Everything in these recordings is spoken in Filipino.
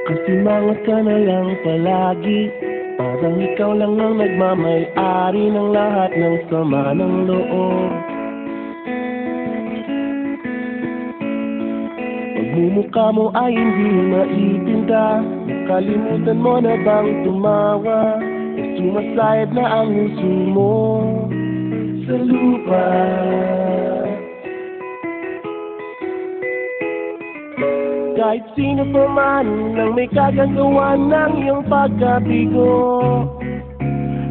Kasimangot ka na lang palagi, parang ikaw lang ang nagmamay-ari ng lahat ng sama ng loob. Pagmumukha mo ay hindi maitinda, nakalimutan mo na bang tumawa? E sumasayad na ang huso mo sa lupa. Kahit sino pa man ang may kagagawa ng iyong pagkabigo,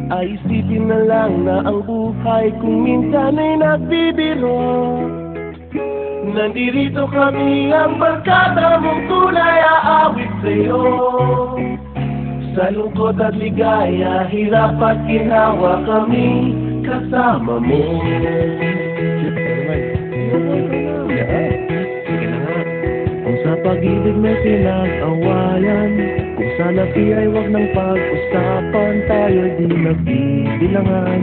ay isipin na lang na ang buhay kung minsan ay nagbibiro. Nandirito kami ang barkada mong tunay aawit sa'yo. Sa lungkot at ligaya, hirap at ginawa kami kasama mo. Kung sa pag-ibig may pinag-awayan, kung sa labi ay wag ng pag-usapan, tayo di nagbibilangan.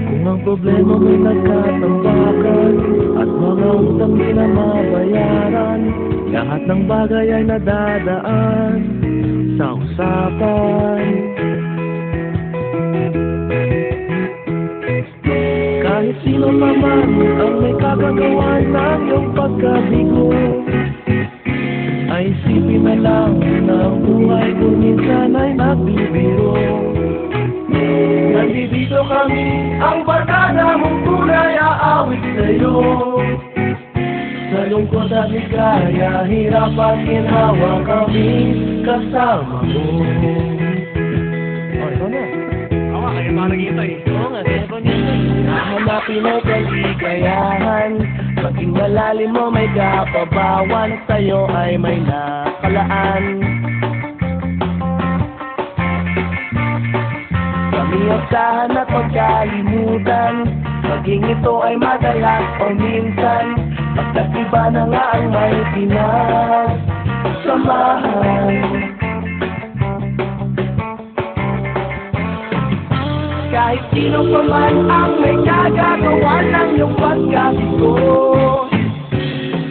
Kung ang problema may nagkatambakan at mga utang di na mabayaran, lahat ng bagay ay nadadaan sa usapan. Kahit sino pa man ang may kagagawa ng iyong pagkabigo, ay isipin na lang na ang buhay kung minsan ay nagbibiro. Nandito kami, ang barkada mong tunay aawit sa'yo. Sa lungkot at ligaya, hirap at ginhawa kami kasama mo. Oh, ito na. Ako, kayo pa naghihintay. Oo nga, kaya pa nito. Hahanapin ang kaligayahan, maging malalim mo may kapabawan, sa'yo ay may nakalaan. Kamiyasahan at pagkalimutan, maging ito ay madalas o minsan, pagkat iba na nga ang may pinagsamahan. Kahit sino pa man ang may kagagawa ng iyong pagkabigo,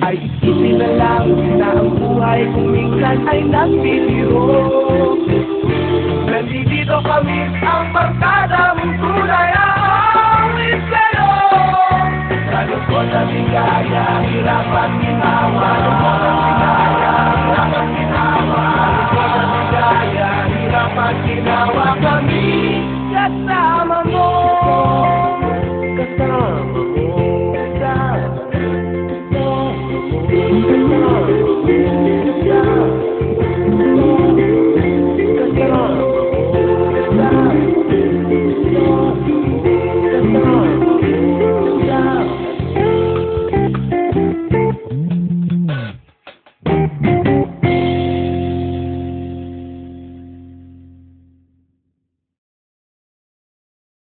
ay isipin na lang na ang buhay kung minsan ay nagbibiro. Nandito kami, ang barkada mong tunay